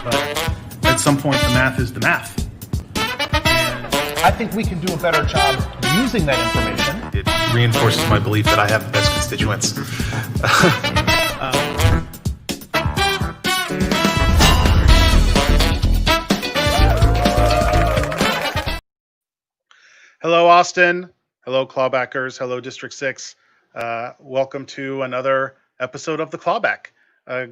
but at some point the math is the math. And I think we can do a better job using that information. It reinforces my belief that I have the best constituents. Hello, Austin. Hello, Clawbackers. Hello, District 6. Welcome to another episode of the Clawback.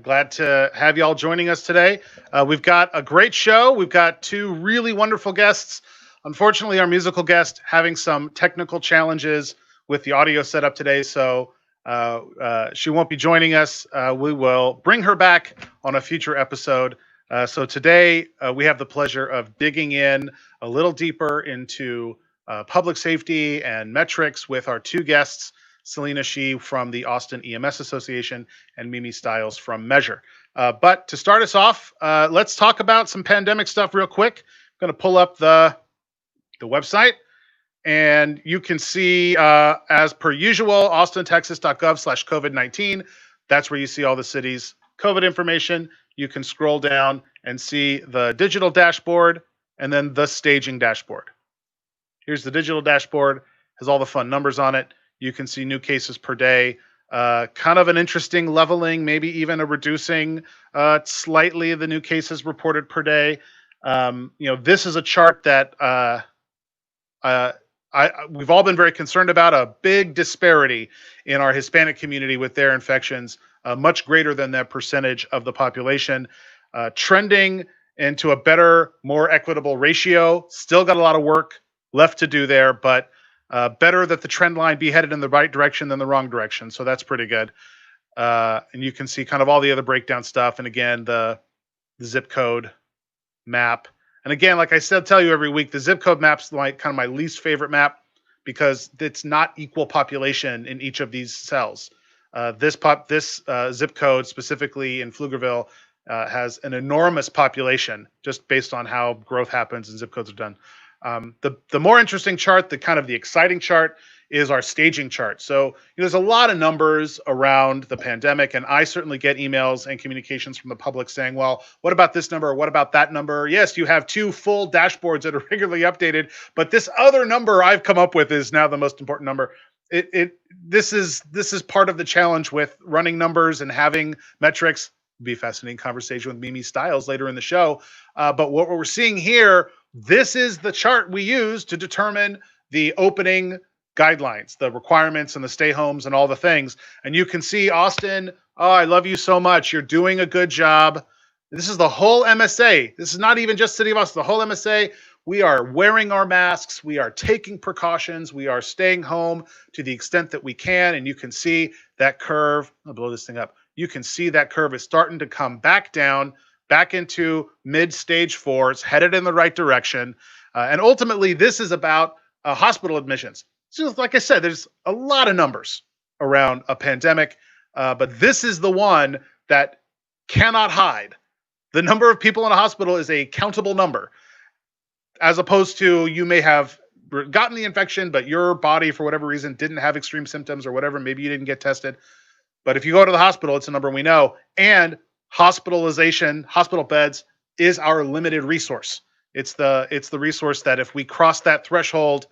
Glad to have you all joining us today. We've got a great show. We've got two really wonderful guests. Unfortunately, our musical guest having some technical challenges with the audio setup today, so she won't be joining us. We will bring her back on a future episode. So today, we have the pleasure of digging in a little deeper into public safety and metrics with our two guests, Selena from the Austin Ems Association and Mimi Stiles from Measure. But to start us off, let's talk about some pandemic stuff real quick. I'm going to pull up the website, and you can see, as per usual, austintexas.gov/COVID-19. That's where you see all the city's COVID information. You can scroll down and see the digital dashboard and then the staging dashboard. Here's the digital dashboard, has all the fun numbers on it. You can see new cases per day, kind of an interesting leveling, maybe even a reducing slightly the new cases reported per day. This is a chart that we've all been very concerned about, a big disparity in our Hispanic community with their infections, much greater than that percentage of the population, trending into a better, more equitable ratio. Still got a lot of work left to do there, but better that the trend line be headed in the right direction than the wrong direction. So that's pretty good. And you can see kind of all the other breakdown stuff. And again, the zip code map. And again, like I said, tell you every week, the zip code map's like kind of my least favorite map because it's not equal population in each of these cells. This zip code specifically in Pflugerville has an enormous population just based on how growth happens and zip codes are done. The more interesting chart, the kind of the exciting chart, is our staging chart. So there's a lot of numbers around the pandemic, and I certainly get emails and communications from the public saying, well, what about this number? What about that number? Yes, you have two full dashboards that are regularly updated, but this other number I've come up with is now the most important number. This is part of the challenge with running numbers and having metrics. It'll be a fascinating conversation with Mimi Stiles later in the show. But what we're seeing here, this is the chart we use to determine the opening guidelines, the requirements and the stay homes and all the things. And you can see, Austin, oh, I love you so much. You're doing a good job. This is the whole MSA. This is not even just City of Austin, the whole MSA. We are wearing our masks. We are taking precautions. We are staying home to the extent that we can. And you can see that curve. I'll blow this thing up. You can see that curve is starting to come back down, back into mid-stage 4. It's headed in the right direction. And ultimately, this is about hospital admissions. So like I said, there's a lot of numbers around a pandemic, but this is the one that cannot hide. The number of people in a hospital is a countable number, as opposed to you may have gotten the infection, but your body, for whatever reason, didn't have extreme symptoms or whatever. Maybe you didn't get tested. But if you go to the hospital, it's a number we know. And hospitalization, hospital beds, is our limited resource. It's the resource that if we cross that threshold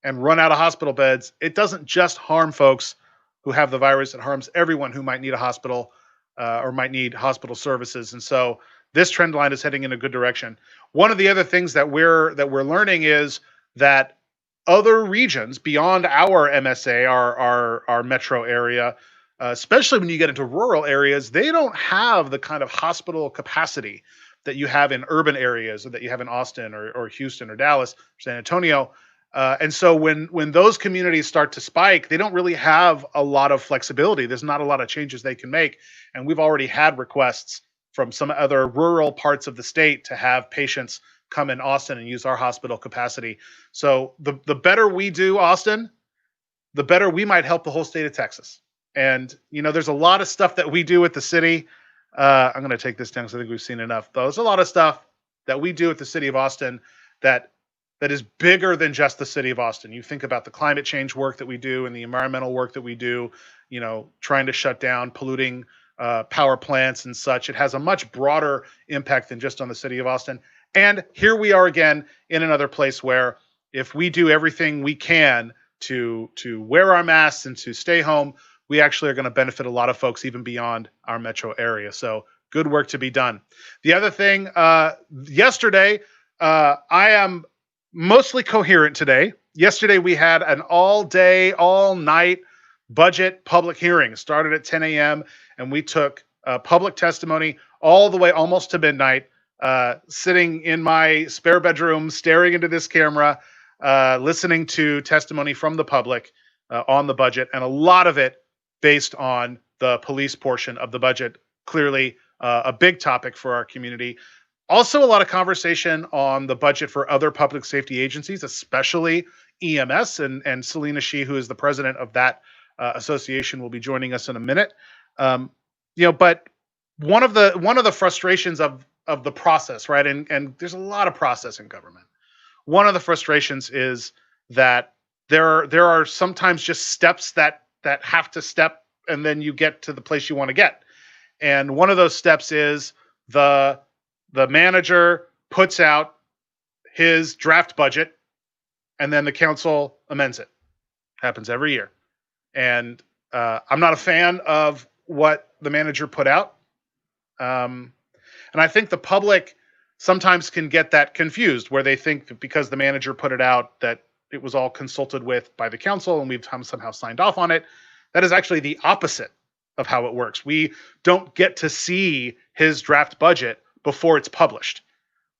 and run out of hospital beds, it doesn't just harm folks who have the virus. It harms everyone who might need a hospital or might need hospital services. And so this trend line is heading in a good direction. One of the other things that we're learning is that other regions beyond our MSA, our metro area, especially when you get into rural areas, they don't have the kind of hospital capacity that you have in urban areas or that you have in Austin or Houston or Dallas or San Antonio. And so when those communities start to spike, they don't really have a lot of flexibility. There's not a lot of changes they can make. And we've already had requests from some other rural parts of the state to have patients come in Austin and use our hospital capacity. So the better we do, Austin, the better we might help the whole state of Texas. And, there's a lot of stuff that we do at the city. I'm going to take this down because I think we've seen enough. There's a lot of stuff that we do at the city of Austin that is bigger than just the city of Austin. You think about the climate change work that we do and the environmental work that we do, trying to shut down polluting power plants and such. It has a much broader impact than just on the city of Austin. And here we are again in another place where if we do everything we can to wear our masks and to stay home, we actually are going to benefit a lot of folks even beyond our metro area. So good work to be done. The other thing, yesterday, I am mostly coherent today. Yesterday, we had an all-day, all-night budget public hearing. It started at 10 a.m., and we took public testimony all the way almost to midnight, sitting in my spare bedroom, staring into this camera, listening to testimony from the public on the budget, and a lot of it based on the police portion of the budget. Clearly, a big topic for our community. Also, a lot of conversation on the budget for other public safety agencies, especially EMS, and Selena, who is the president of that association, will be joining us in a minute. But one of the frustrations of the process, right? And there's a lot of process in government. One of the frustrations is that there are sometimes just steps that have to step, and then you get to the place you want to get. And one of those steps is the manager puts out his draft budget, and then the council amends it. Happens every year. And I'm not a fan of what the manager put out. And I think the public sometimes can get that confused, where they think that because the manager put it out that it was all consulted with by the council and we've somehow signed off on it. That is actually the opposite of how it works. We don't get to see his draft budget before it's published.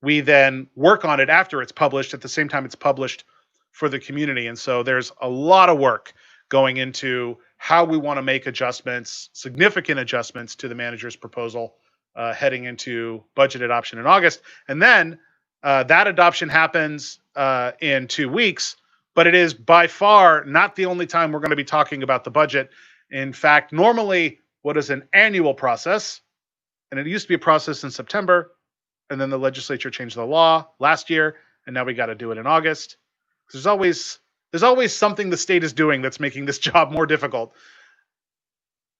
We then work on it after it's published, at the same time it's published for the community. And so there's a lot of work going into how we want to make adjustments, significant adjustments to the manager's proposal heading into budget adoption in August. And then that adoption happens in 2 weeks, but it is by far not the only time we're going to be talking about the budget. In fact, normally what is an annual process, and it used to be a process in September, and then the legislature changed the law last year, and now we got to do it in August. There's always something the state is doing that's making this job more difficult.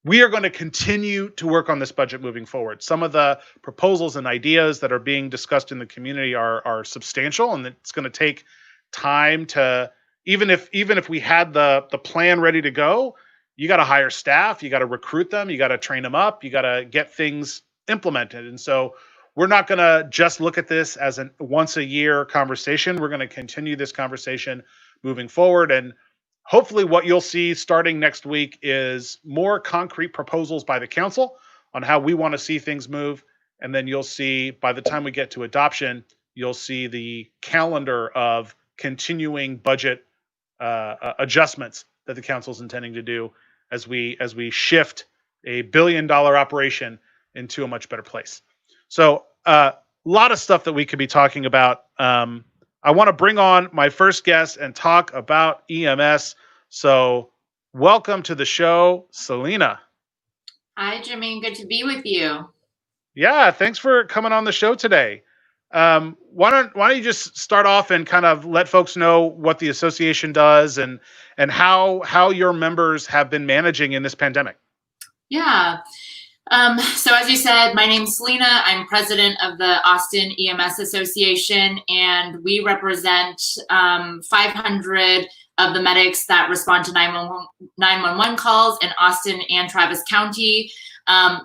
We are going to continue to work on this budget moving forward. Some of the proposals and ideas that are being discussed in the community are substantial, and it's going to take time to, even if we had the plan ready to go, you got to hire staff, you got to recruit them, you got to train them up, you got to get things implemented. And so we're not going to just look at this as a once a year conversation. We're going to continue this conversation moving forward. And hopefully what you'll see starting next week is more concrete proposals by the council on how we want to see things move. And then you'll see, by the time we get to adoption, you'll see the calendar of continuing budget adjustments that the council is intending to do as we shift a $1 billion operation into a much better place. So a lot of stuff that we could be talking about. I want to bring on my first guest and talk about EMS. So welcome to the show, Selena. Hi, Jimmy. Good to be with you. Yeah, thanks for coming on the show today. Why don't you just start off and kind of let folks know what the association does and how your members have been managing in this pandemic? Yeah. So as you said, my name's Selena. I'm president of the Austin Ems Association, and we represent 500 of the medics that respond to 911 calls in Austin and Travis County.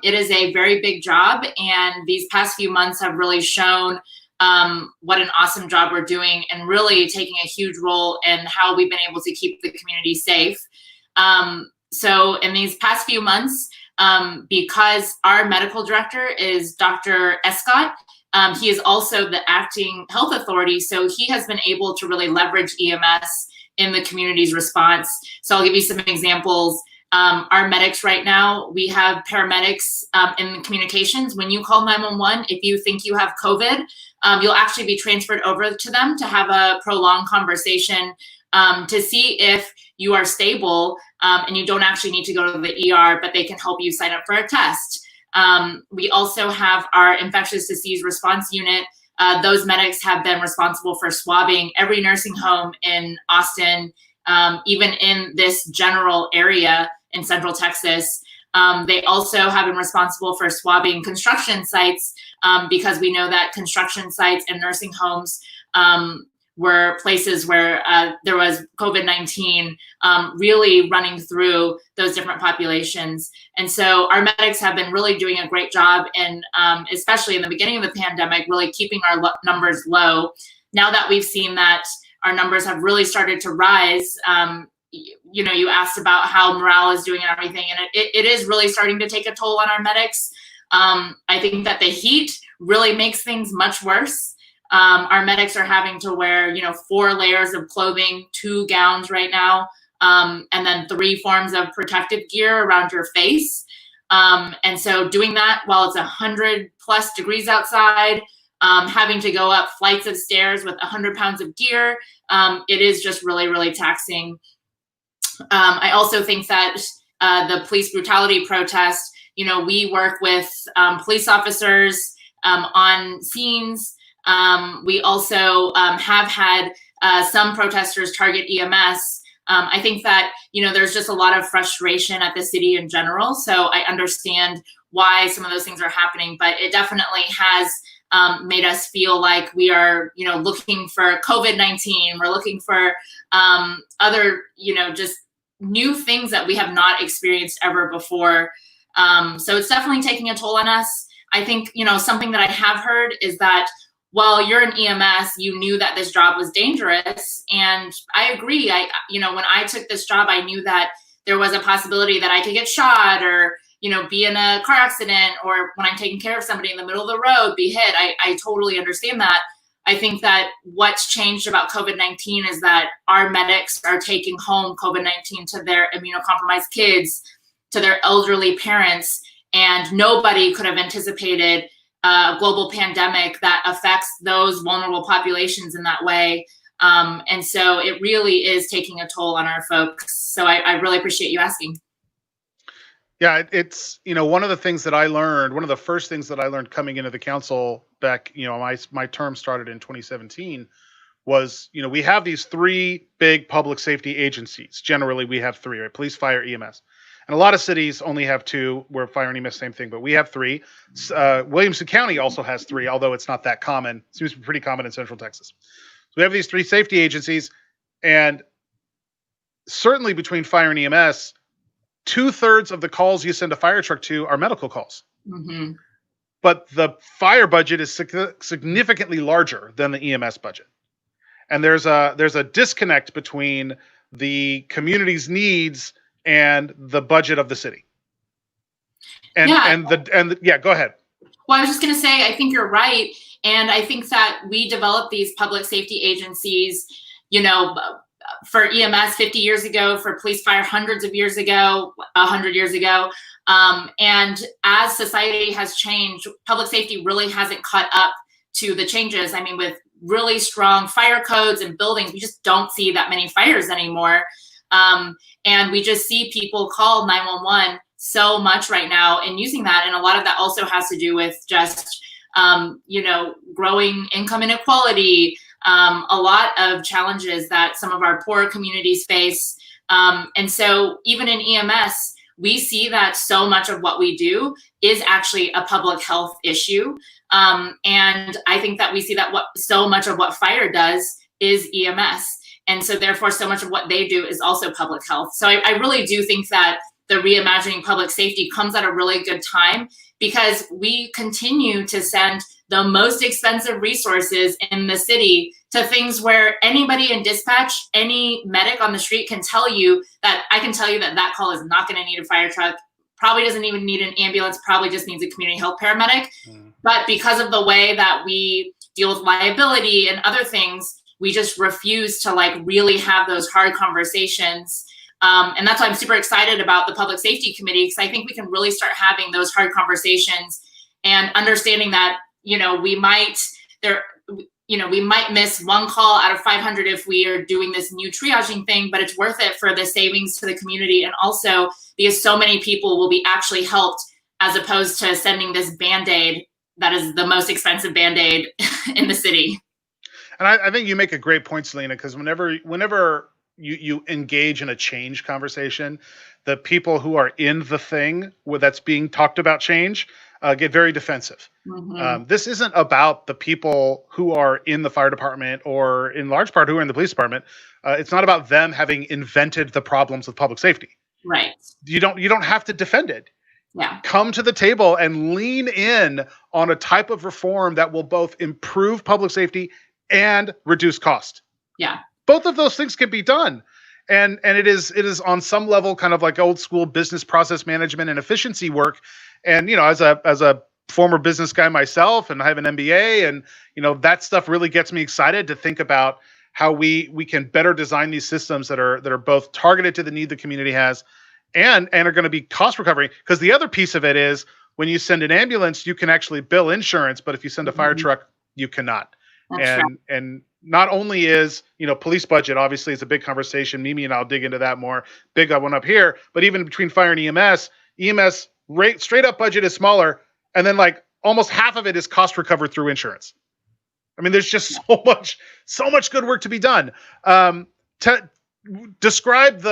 It is a very big job, and these past few months have really shown what an awesome job we're doing, and really taking a huge role in how we've been able to keep the community safe. So in these past few months, because our medical director is Dr. Escott, he is also the acting health authority, so he has been able to really leverage EMS in the community's response. So I'll give you some examples. Our medics right now, we have paramedics in communications. When you call 911, if you think you have COVID, you'll actually be transferred over to them to have a prolonged conversation to see if you are stable and you don't actually need to go to the ER, but they can help you sign up for a test. We also have our infectious disease response unit. Those medics have been responsible for swabbing every nursing home in Austin, even in this general area in Central Texas. They also have been responsible for swabbing construction sites because we know that construction sites and nursing homes were places where there was COVID-19 really running through those different populations. And so our medics have been really doing a great job, and especially in the beginning of the pandemic, really keeping our numbers low. Now that we've seen that our numbers have really started to rise, you asked about how morale is doing and everything, and it is really starting to take a toll on our medics. I think that the heat really makes things much worse. Our medics are having to wear, 4 layers of clothing, 2 gowns right now, and then 3 forms of protective gear around your face. And so doing that while it's 100+ degrees outside, having to go up flights of stairs with 100 pounds of gear, it is just really, really taxing. I also think that the police brutality protest, we work with police officers on scenes. We also have had some protesters target EMS. I think that, there's just a lot of frustration at the city in general. So I understand why some of those things are happening, but it definitely has made us feel like we are, looking for COVID-19. We're looking for other, just new things that we have not experienced ever before. So it's definitely taking a toll on us. I think, something that I have heard is that while you're an EMS, you knew that this job was dangerous. And I agree. When I took this job, I knew that there was a possibility that I could get shot or, be in a car accident, or when I'm taking care of somebody in the middle of the road, be hit. I totally understand that. I think that what's changed about COVID-19 is that our medics are taking home COVID-19 to their immunocompromised kids, to their elderly parents, and nobody could have anticipated a global pandemic that affects those vulnerable populations in that way. And so it really is taking a toll on our folks. So I really appreciate you asking. Yeah, it's, one of the things that I learned, one of the first things that I learned coming into the council back, my term started in 2017, was, we have these 3 big public safety agencies. Generally, we have 3, right? Police, fire, EMS. And a lot of cities only have 2, where fire and EMS, same thing, but we have 3. Williamson County also has 3, although it's not that common. It seems to be pretty common in Central Texas. So we have these 3 safety agencies, and certainly between fire and EMS, 2/3 of the calls you send a fire truck to are medical calls. Mm-hmm. But the fire budget is significantly larger than the EMS budget. And there's a disconnect between the community's needs and the budget of the city. And yeah, go ahead. Well, I was just going to say, I think you're right. And I think that we developed these public safety agencies, for EMS 50 years ago, for police fire hundreds of years ago, 100 years ago. And as society has changed, public safety really hasn't caught up to the changes. I mean, with really strong fire codes and buildings, we just don't see that many fires anymore. And we just see people call 911 so much right now and using that. And a lot of that also has to do with just, growing income inequality, a lot of challenges that some of our poorer communities face. And so even in EMS, we see that so much of what we do is actually a public health issue. And I think that we see that so much of what fire does is EMS. And so therefore, so much of what they do is also public health. So I really do think that the reimagining public safety comes at a really good time, because we continue to send the most expensive resources in the city to things where anybody in dispatch, any medic on the street can tell you that that call is not going to need a fire truck, probably doesn't even need an ambulance, probably just needs a community health paramedic. But because of the way that we deal with liability and other things, we just refuse to really have those hard conversations. And that's why I'm super excited about the Public Safety Committee, because I think we can really start having those hard conversations and understanding that, we might miss one call out of 500 if we are doing this new triaging thing, but it's worth it for the savings to the community. And also because so many people will be actually helped, as opposed to sending this Band-Aid that is the most expensive Band-Aid in the city. And I think you make a great point, Selena, because whenever you engage in a change conversation, the people who are in the thing that's being talked about change get very defensive. This isn't about the people who are in the fire department or in large part who are in the police department. It's not about them having invented the problems of public safety. Right. You don't have to defend it. Yeah. Come to the table and lean in on a type of reform that will both improve public safety and reduce cost. Yeah. Both of those things can be done. And it is on some level kind of like old school business process management and efficiency work. And, as a former business guy myself, and I have an MBA, and, that stuff really gets me excited to think about how we can better design these systems that are both targeted to the need the community has and are going to be cost recovery. Because the other piece of it is when you send an ambulance, you can actually bill insurance, but if you send a fire truck, you cannot. And not only is, police budget, obviously it's a big conversation. Mimi and I'll dig into that more. Big one up here, but even between fire and EMS rate straight up budget is smaller. And then like almost half of it is cost recovered through insurance. I mean, there's just so much good work to be done. Describe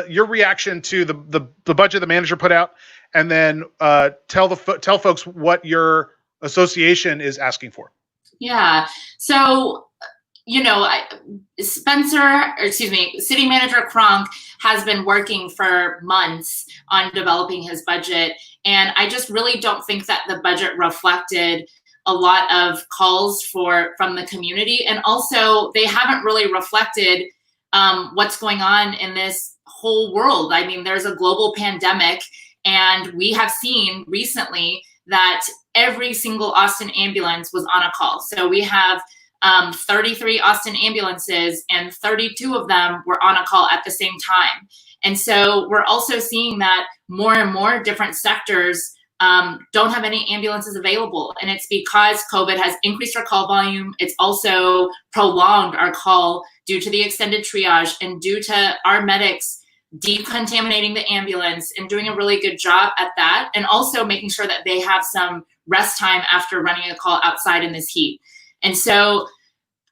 your reaction to the budget the manager put out, and then tell folks what your association is asking for. Yeah. So, City Manager Kronk has been working for months on developing his budget, and I just really don't think that the budget reflected a lot of calls from the community, and also they haven't really reflected what's going on in this whole world. I mean, there's a global pandemic, and we have seen recently that every single Austin ambulance was on a call. So we have 33 Austin ambulances, and 32 of them were on a call at the same time. And so we're also seeing that more and more different sectors don't have any ambulances available. And it's because COVID has increased our call volume. It's also prolonged our call due to the extended triage and due to our medics decontaminating the ambulance and doing a really good job at that. And also making sure that they have some rest time after running a call outside in this heat. And so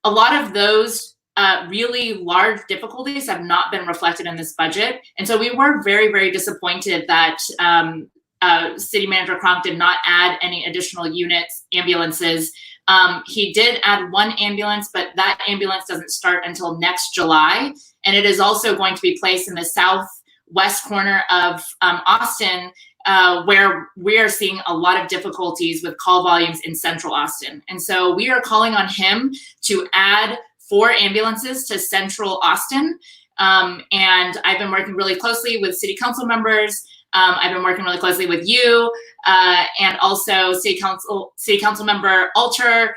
a lot of those really large difficulties have not been reflected in this budget. And so we were very, very disappointed that City Manager Kronk did not add any additional ambulances. He did add one ambulance, but that ambulance doesn't start until next July. And it is also going to be placed in the southwest corner of Austin, where we are seeing a lot of difficulties with call volumes in central Austin. And so we are calling on him to add 4 ambulances to central Austin. And I've been working really closely with city council members. I've been working really closely with you, and also City Council Member Alter,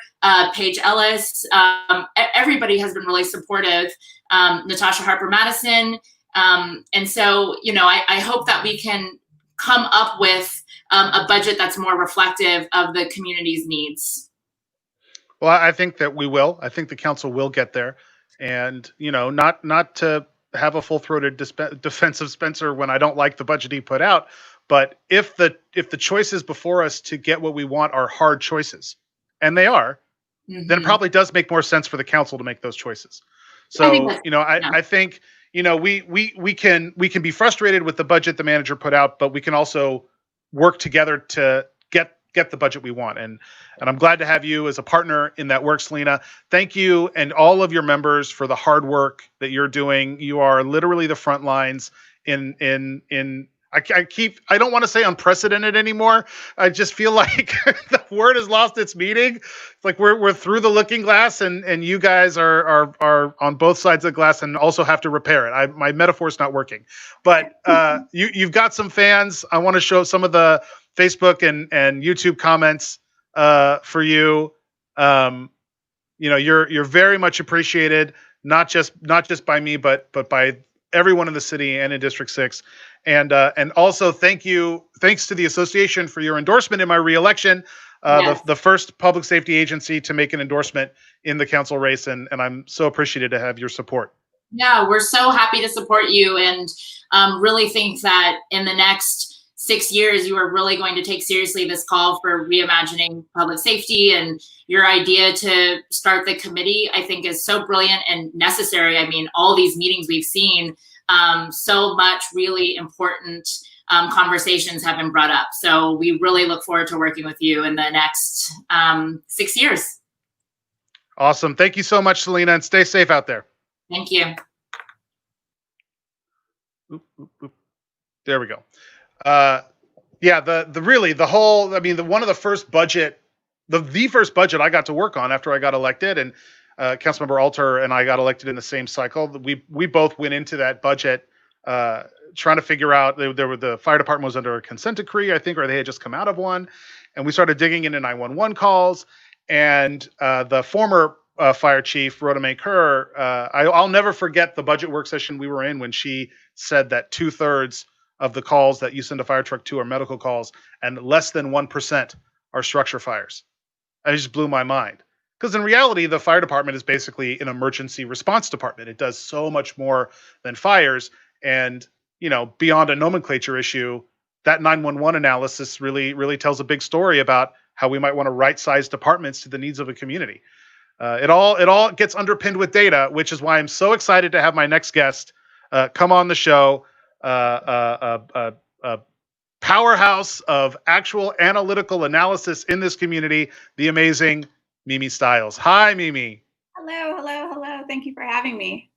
Paige Ellis. Everybody has been really supportive. Natasha Harper Madison. And so, I hope that we can come up with a budget that's more reflective of the community's needs. Well, I think that we will. I think the council will get there, and not to have a full-throated defense of Spencer when I don't like the budget he put out, but if the choices before us to get what we want are hard choices, and they are, then it probably does make more sense for the council to make those choices. So I think we can be frustrated with the budget the manager put out, but we can also work together to get the budget we want. And I'm glad to have you as a partner in that work, Selena. Thank you and all of your members for the hard work that you're doing. You are literally the front lines in I don't want to say unprecedented anymore. I just feel like the word has lost its meaning. It's like we're through the looking glass, and you guys are on both sides of the glass and also have to repair it. My metaphor's not working, but you've got some fans. I want to show some of the Facebook and YouTube comments for you. You're very much appreciated, not just by me, but by everyone in the city and in District 6. And also thanks to the association for your endorsement in my reelection, yes. the first public safety agency to make an endorsement in the council race. And I'm so appreciative to have your support. Yeah, we're so happy to support you, and really think that in the next 6 years, you are really going to take seriously this call for reimagining public safety, and your idea to start the committee, I think, is so brilliant and necessary. I mean, all these meetings we've seen So much really important conversations have been brought up. So we really look forward to working with you in the next 6 years. Awesome. Thank you so much, Selena, and stay safe out there. Thank you. Oop, oop, oop. There we go. Yeah, the whole, I mean, one of the first budget, the first budget I got to work on after I got elected, and Councilmember Alter and I got elected in the same cycle. We both went into that budget trying to figure out, the fire department was under a consent decree, I think, or they had just come out of one, and we started digging into 911 calls, and the former fire chief, Rhoda May Kerr, I'll never forget the budget work session we were in when she said that 2/3 of the calls that you send a fire truck to are medical calls, and less than 1% are structure fires. It just blew my mind. Because in reality, the fire department is basically an emergency response department. It does so much more than fires. And, beyond a nomenclature issue, that 911 analysis really tells a big story about how we might want to right-size departments to the needs of a community. It all gets underpinned with data, which is why I'm so excited to have my next guest come on the show. A powerhouse of actual analytical analysis in this community, the amazing Mimi Stiles. Hi, Mimi. Hello. Thank you for having me.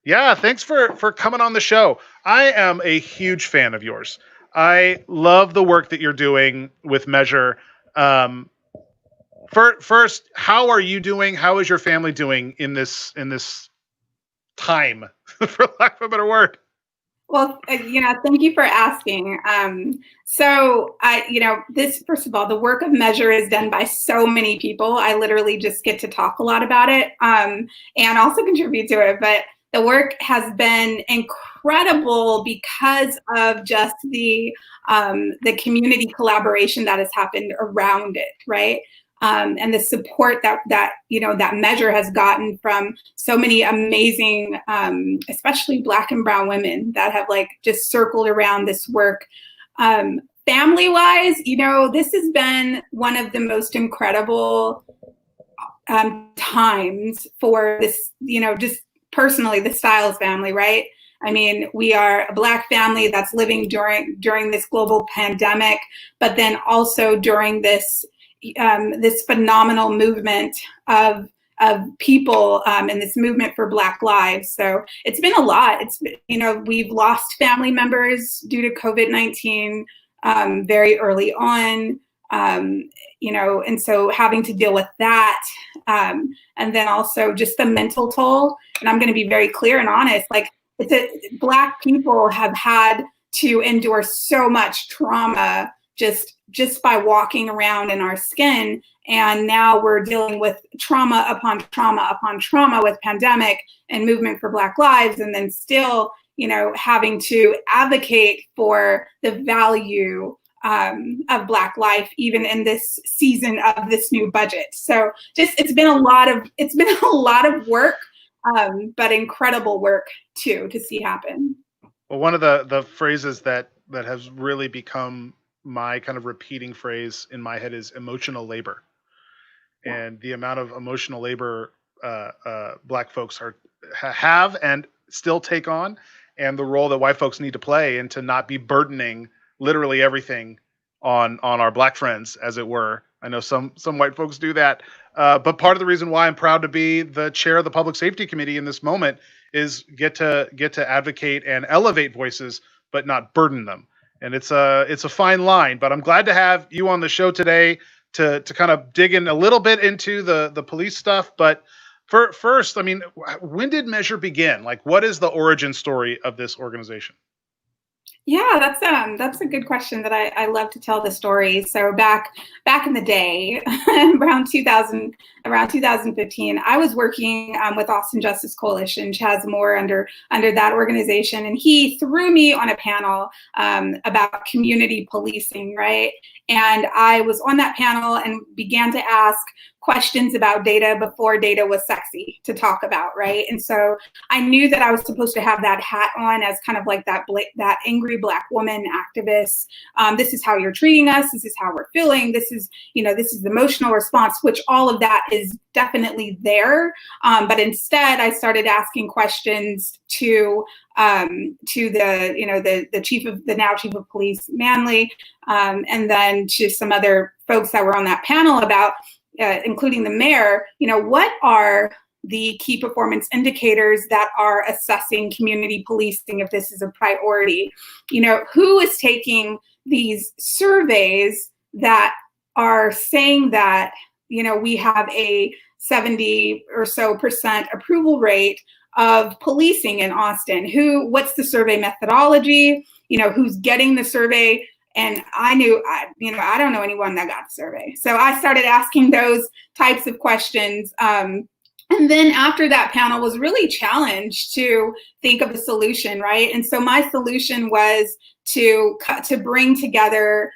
Yeah, thanks for coming on the show. I am a huge fan of yours. I love the work that you're doing with Measure. First, how are you doing? How is your family doing in this time, for lack of a better word? Well, thank you for asking. This, first of all, the work of Measure is done by so many people. I literally just get to talk a lot about it and also contribute to it. But the work has been incredible because of just the community collaboration that has happened around it, right? And the support that Measure has gotten from so many amazing, especially Black and brown women that have just circled around this work. Family-wise, this has been one of the most incredible times for this, just personally, the Stiles family, right? I mean, we are a Black family that's living during this global pandemic, but then also during this phenomenal movement of people in this movement for Black lives. So it's been a lot. We've lost family members due to COVID-19 very early on, and so having to deal with that. And then also just the mental toll. And I'm going to be very clear and honest, Black people have had to endure so much trauma just by walking around in our skin. And now we're dealing with trauma upon trauma upon trauma with pandemic and movement for Black lives. And then still, having to advocate for the value of Black life, even in this season of this new budget. So it's been a lot of work, but incredible work too, to see happen. Well, one of the phrases that has really become my kind of repeating phrase in my head is emotional labor. And the amount of emotional labor Black folks have and still take on, and the role that white folks need to play, and to not be burdening literally everything on our Black friends, as it were. I know some white folks do that, but part of the reason why I'm proud to be the chair of the Public Safety Committee in this moment is get to advocate and elevate voices, but not burden them. And it's a fine line, but I'm glad to have you on the show today to kind of dig in a little bit into the police stuff. But first, I mean, when did Measure begin? What is the origin story of this organization? Yeah, that's a good question that I love to tell the story. So back in the day, around 2015, I was working with Austin Justice Coalition, Chaz Moore under that organization, and he threw me on a panel about community policing, right? And I was on that panel and began to ask questions about data before data was sexy to talk about, right? And so I knew that I was supposed to have that hat on as kind of like that angry Black woman activist. This is how you're treating us. This is how we're feeling. This is the emotional response, which all of that is definitely there. But instead, I started asking questions to the now chief of police, Manley, and then to some other folks that were on that panel about, including the mayor, what are the key performance indicators that are assessing community policing if this is a priority? Who is taking these surveys that are saying that, we have a 70% or so approval rate of policing in Austin? What's the survey methodology? Who's getting the survey? And I don't know anyone that got the survey. So I started asking those types of questions. And then after that panel was really challenged to think of a solution, right? And so my solution was to bring together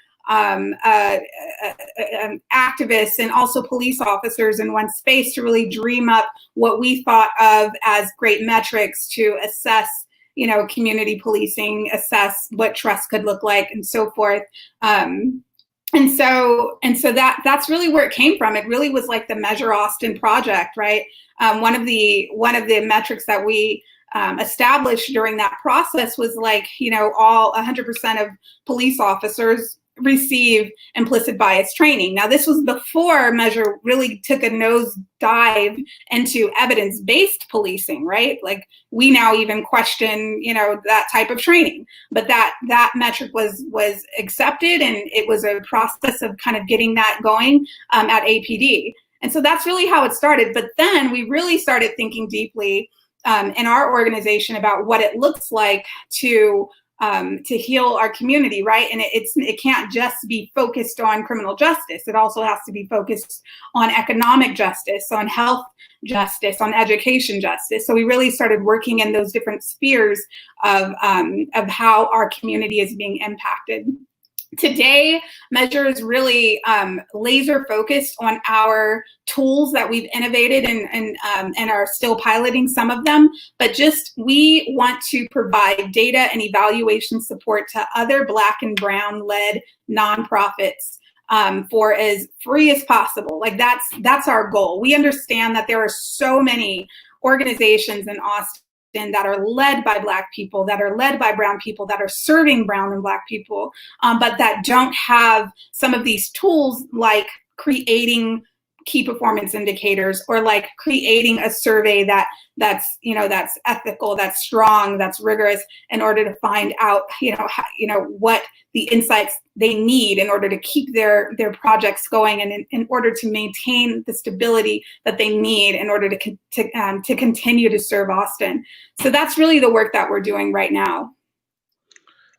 activists and also police officers in one space to really dream up what we thought of as great metrics to assess, community policing, assess what trust could look like, and so forth. And so that's really where it came from. It really was like the Measure Austin project, right? One of the metrics that we established during that process was like, all 100% of police officers receive implicit bias training. Now, this was before Measure really took a nose dive into evidence-based policing, right? Like, we now even question, that type of training. But that metric was accepted, and it was a process of kind of getting that going at APD. And so that's really how it started. But then we really started thinking deeply in our organization about what it looks like to heal our community, right? And it can't just be focused on criminal justice. It also has to be focused on economic justice, on health justice, on education justice. So we really started working in those different spheres of how our community is being impacted. Today, Measure is really laser focused on our tools that we've innovated and are still piloting some of them. But we want to provide data and evaluation support to other Black and Brown-led nonprofits for as free as possible. Like that's our goal. We understand that there are so many organizations in Austin that are led by Black people, that are led by Brown people, that are serving Brown and Black people, but that don't have some of these tools like creating key performance indicators or like creating a survey that's ethical, that's strong, that's rigorous in order to find out, what the insights they need in order to keep their projects going and in order to maintain the stability that they need in order to continue to serve Austin. So that's really the work that we're doing right now.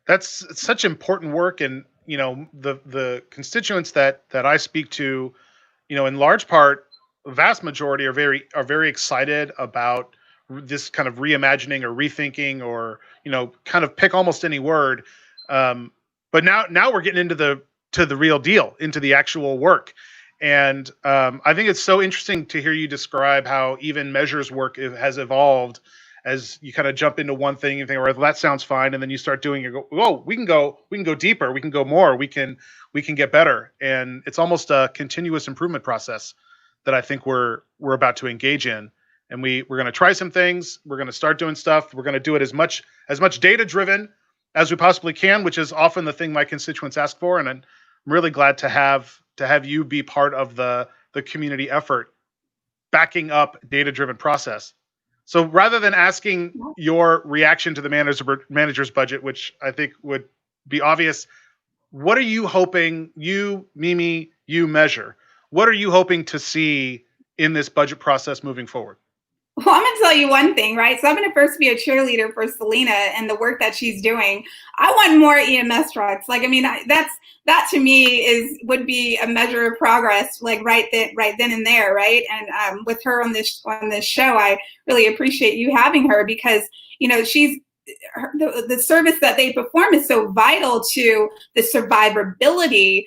That's such important work, and the constituents that I speak to, in large part, the vast majority are very excited about this kind of reimagining or rethinking or kind of pick almost any word. But now we're getting into the real deal, into the actual work. And I think it's so interesting to hear you describe how even Measure's work has evolved as you kind of jump into one thing and think, well, that sounds fine, and then you start doing it. Go, whoa, we can go deeper, we can go more, we can get better, and it's almost a continuous improvement process that I think we're about to engage in. And we're going to try some things. We're going to start doing stuff. We're going to do it as much data driven as we possibly can, which is often the thing my constituents ask for. And I'm really glad to have you be part of the community effort, backing up data driven process. So rather than asking your reaction to the manager's budget, which I think would be obvious, what are you hoping, Mimi, you Measure? What are you hoping to see in this budget process moving forward? Well, I'm going to tell you one thing, right? So I'm going to first be a cheerleader for Selena and the work that she's doing. I want more EMS trucks. Like, I mean, that to me would be a measure of progress, like right then and there, right? And with her on this show, I really appreciate you having her because, she's the service that they perform is so vital to the survivability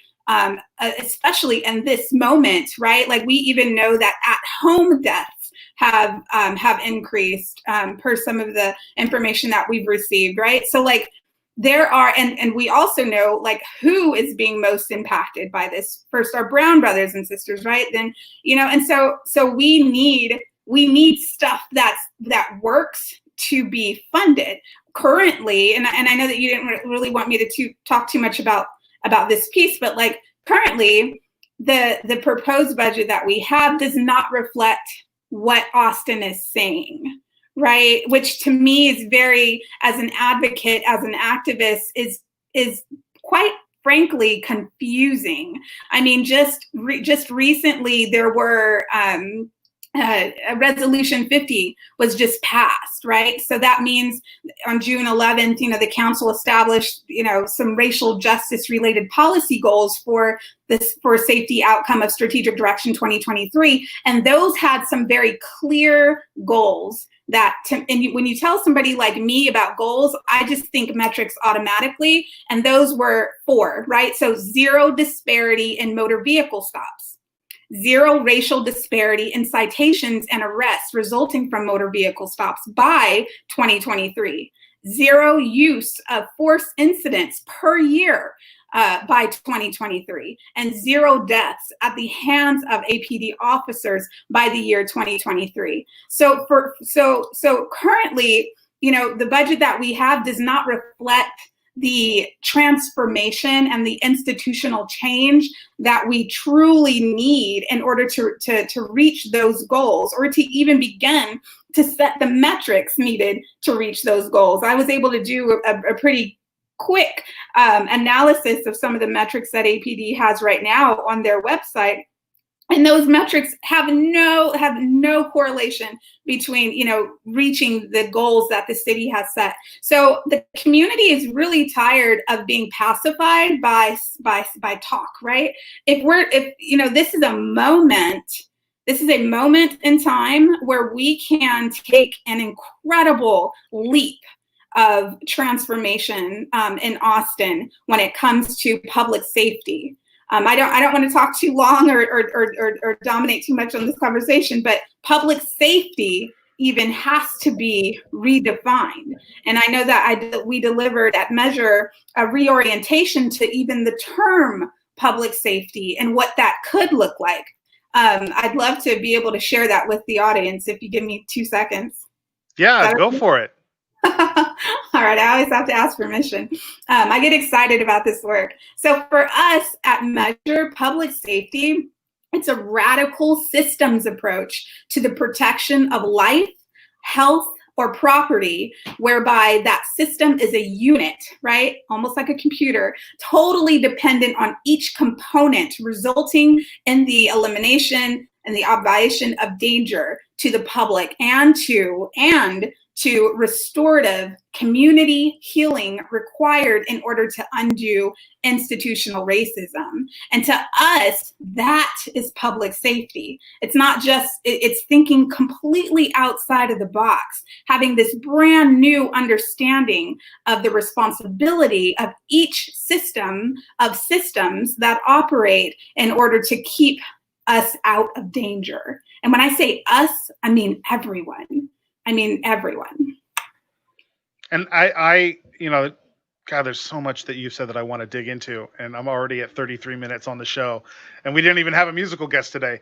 especially in this moment, right? Like we even know that at-home deaths have increased per some of the information that we've received, right? So like there are, and we also know like who is being most impacted by this. First, our brown brothers and sisters, right? Then, and so we need stuff that works to be funded currently. And I know that you didn't really want me to talk too much about this piece, but like currently the proposed budget that we have does not reflect what Austin is saying, right? Which to me is very, as an advocate, as an activist, is quite frankly confusing. I mean, just recently there were Resolution 50 was just passed, right? So that means on June 11th, the council established, some racial justice related policy goals for safety outcome of strategic direction 2023. And those had some very clear goals and when you tell somebody like me about goals, I just think metrics automatically. And those were 4, right? So 0 disparity in motor vehicle stops. 0 racial disparity in citations and arrests resulting from motor vehicle stops by 2023. 0 use of force incidents per year by 2023, and 0 deaths at the hands of APD officers by the year 2023. So currently, the budget that we have does not reflect the transformation and the institutional change that we truly need in order to reach those goals, or to even begin to set the metrics needed to reach those goals. I was able to do a pretty quick analysis of some of the metrics that APD has right now on their website. And those metrics have no correlation between, reaching the goals that the city has set. So the community is really tired of being pacified by talk, right? This is a moment in time where we can take an incredible leap of transformation in Austin when it comes to public safety. I don't want to talk too long or dominate too much on this conversation, but public safety even has to be redefined. And I know that we delivered at Measure a reorientation to even the term public safety and what that could look like. I'd love to be able to share that with the audience if you give me 2 seconds. Yeah, go for it. All right, I always have to ask permission. I get excited about this work. So for us at Measure Public Safety, it's a radical systems approach to the protection of life, health, or property, whereby that system is a unit, right? Almost like a computer, totally dependent on each component, resulting in the elimination and the obviation of danger to the public and to restorative community healing required in order to undo institutional racism. And to us, that is public safety. It's not just, it's thinking completely outside of the box, having this brand new understanding of the responsibility of each system of systems that operate in order to keep us out of danger. And when I say us, I mean everyone. Everyone. And God, there's so much that you said that I want to dig into, and I'm already at 33 minutes on the show, and we didn't even have a musical guest today.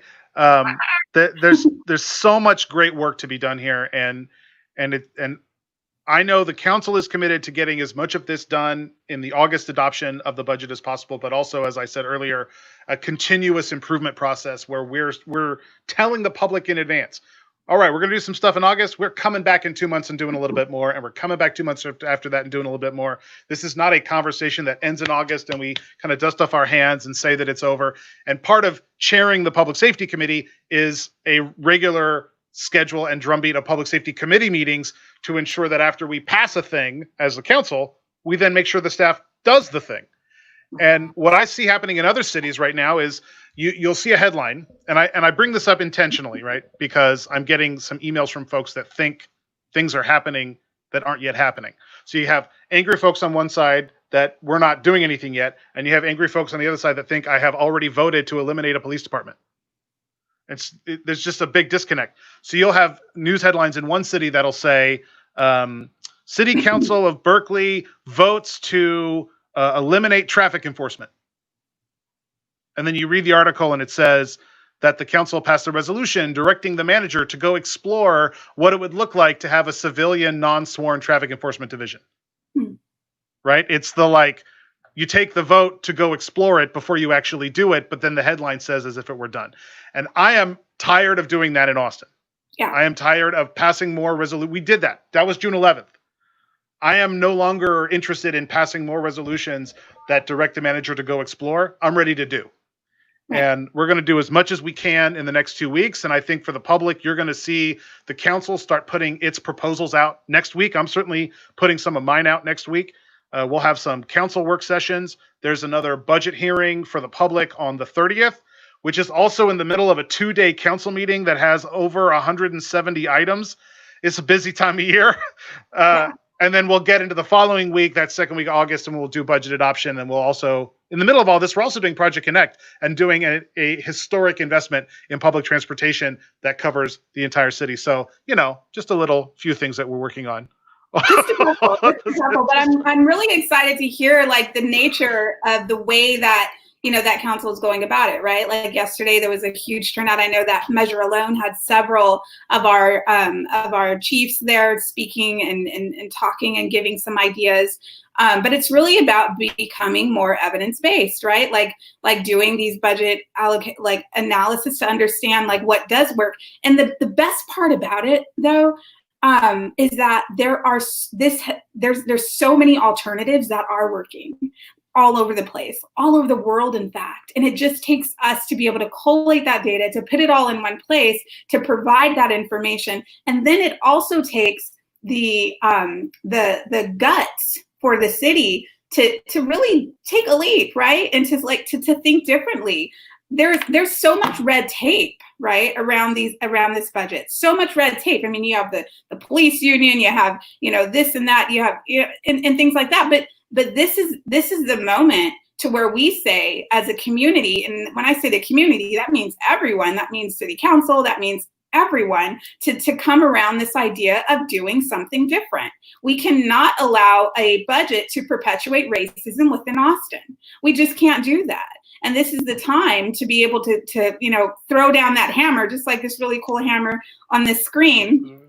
There's so much great work to be done here, and I know the council is committed to getting as much of this done in the August adoption of the budget as possible, but also, as I said earlier, a continuous improvement process where we're telling the public in advance, all right, we're going to do some stuff in August. We're coming back in 2 months and doing a little bit more. And we're coming back 2 months after that and doing a little bit more. This is not a conversation that ends in August and we kind of dust off our hands and say that it's over. And part of chairing the Public Safety Committee is a regular schedule and drumbeat of public safety committee meetings to ensure that after we pass a thing as a council, we then make sure the staff does the thing. And what I see happening in other cities right now is you'll see a headline, and I bring this up intentionally, right? Because I'm getting some emails from folks that think things are happening that aren't yet happening. So you have angry folks on one side that we're not doing anything yet, and you have angry folks on the other side that think I have already voted to eliminate a police department. There's just a big disconnect. So you'll have news headlines in one city that'll say, City Council of Berkeley votes to eliminate traffic enforcement. And then you read the article and it says that the council passed a resolution directing the manager to go explore what it would look like to have a civilian non-sworn traffic enforcement division. Right? It's you take the vote to go explore it before you actually do it, but then the headline says as if it were done. And I am tired of doing that in Austin. Yeah. I am tired of passing more resolutions. We did that. That was June 11th. I am no longer interested in passing more resolutions that direct the manager to go explore. I'm ready to do. Right. And we're going to do as much as we can in the next 2 weeks. And I think for the public, you're going to see the council start putting its proposals out next week. I'm certainly putting some of mine out next week. We'll have some council work sessions. There's another budget hearing for the public on the 30th, which is also in the middle of a 2-day council meeting that has over 170 items. It's a busy time of year. And then we'll get into the following week, that second week of August, and we'll do budget adoption. And we'll also, in the middle of all this, we're also doing Project Connect and doing a historic investment in public transportation that covers the entire city. So, just a few things that we're working on. Just a couple, but I'm really excited to hear the nature of the way that that council is going about it, right? Like yesterday, there was a huge turnout. I know that Measure Alone had several of our chiefs there speaking and talking and giving some ideas. But it's really about becoming more evidence-based, right? Like doing these budget analysis to understand what does work. And the best part about it, though, is that there's so many alternatives that are working all over the place, all over the world, in fact. And it just takes us to be able to collate that data, to put it all in one place, to provide that information. And then it also takes the guts for the city to really take a leap, right? And to think differently. There's so much red tape, right, around this budget. So much red tape. I mean, you have the police union, you have this and that, you have and things like that. But this is the moment to where we say as a community, and when I say the community, that means everyone. That means city council. That means everyone to come around this idea of doing something different. We cannot allow a budget to perpetuate racism within Austin. We just can't do that. And this is the time to be able to throw down that hammer, just like this really cool hammer on this screen,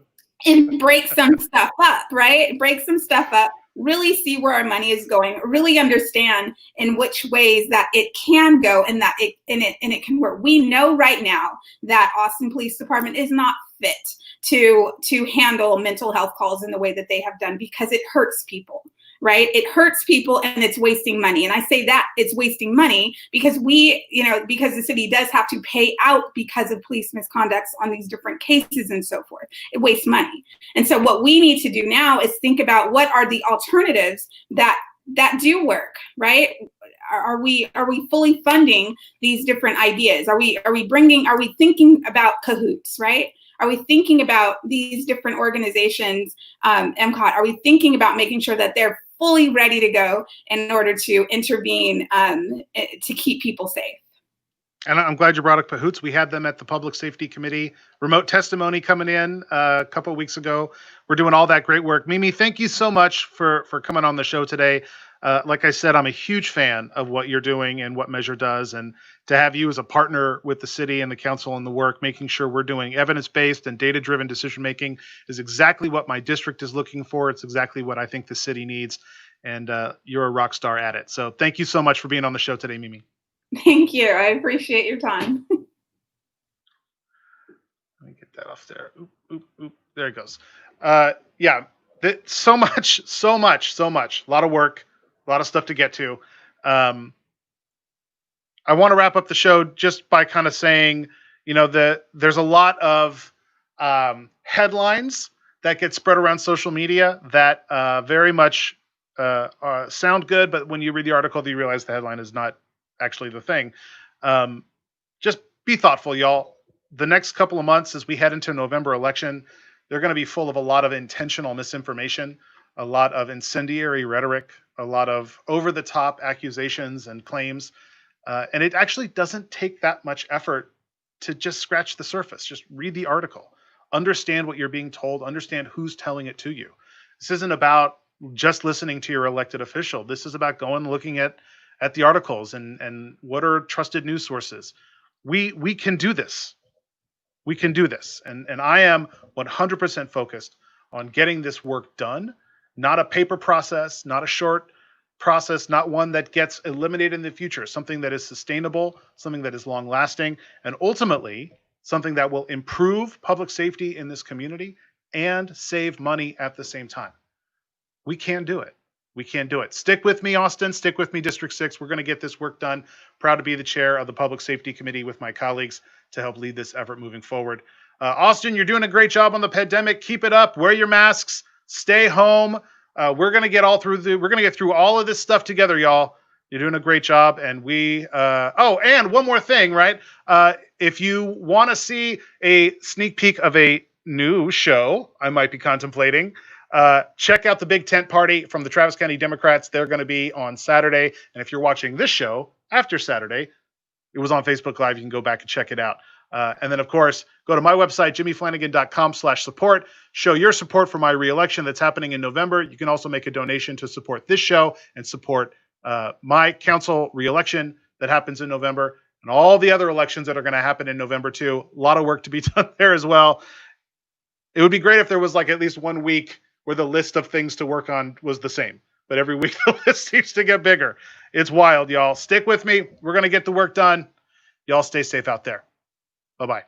and break some stuff up, right? Break some stuff up, really see where our money is going, really understand in which ways that it can go and that it can work. We know right now that Austin Police Department is not fit to handle mental health calls in the way that they have done, because it hurts people. Right? It hurts people and it's wasting money. And I say that it's wasting money because because the city does have to pay out because of police misconducts on these different cases and so forth. It wastes money. And so what we need to do now is think about what are the alternatives that do work, right? Are we fully funding these different ideas? Are we thinking about cahoots, right? Are we thinking about these different organizations, MCOT? Are we thinking about making sure that they're fully ready to go in order to intervene to keep people safe? And I'm glad you brought up cahoots. We had them at the Public Safety Committee. Remote testimony coming in a couple of weeks ago. We're doing all that great work. Mimi, thank you so much for coming on the show today. Like I said, I'm a huge fan of what you're doing and what Measure does. And to have you as a partner with the city and the council and the work, making sure we're doing evidence-based and data-driven decision-making is exactly what my district is looking for. It's exactly what I think the city needs. And you're a rock star at it. So thank you so much for being on the show today, Mimi. Thank you. I appreciate your time. Let me get that off there. Oop, oop, oop. There it goes. Yeah, so much. A lot of work, a lot of stuff to get to. I want to wrap up the show just by kind of saying, there's a lot of headlines that get spread around social media that very much sound good, but when you read the article, you realize the headline is not actually the thing. Just be thoughtful, y'all. The next couple of months as we head into November election, they're going to be full of a lot of intentional misinformation, a lot of incendiary rhetoric, a lot of over-the-top accusations and claims, and it actually doesn't take that much effort to just scratch the surface. Just read the article, understand what you're being told, understand who's telling it to you. This isn't about just listening to your elected official. This is about going and looking at the articles and what are trusted news sources. We can do this. We can do this. And I am 100% focused on getting this work done, not a paper process, not a short process, not one that gets eliminated in the future, something that is sustainable, something that is long lasting, and ultimately something that will improve public safety in this community and save money at the same time. We can do it. We can do it. Stick with me, Austin. Stick with me, District 6. We're going to get this work done. Proud to be the chair of the Public Safety Committee with my colleagues to help lead this effort moving forward. Austin, you're doing a great job on the pandemic. Keep it up. Wear your masks. Stay home. We're going to get we're going to get through all of this stuff together, y'all. You're doing a great job. And and one more thing, right? If you want to see a sneak peek of a new show I might be contemplating, check out the Big Tent Party from the Travis County Democrats. They're going to be on Saturday. And if you're watching this show after Saturday, it was on Facebook Live. You can go back and check it out. And then, of course, go to my website, jimmyflanagan.com/support. Show your support for my reelection that's happening in November. You can also make a donation to support this show and support my council reelection that happens in November and all the other elections that are going to happen in November, too. A lot of work to be done there as well. It would be great if there was like at least 1 week where the list of things to work on was the same. But every week the list seems to get bigger. It's wild, y'all. Stick with me. We're going to get the work done. Y'all stay safe out there. Bye-bye.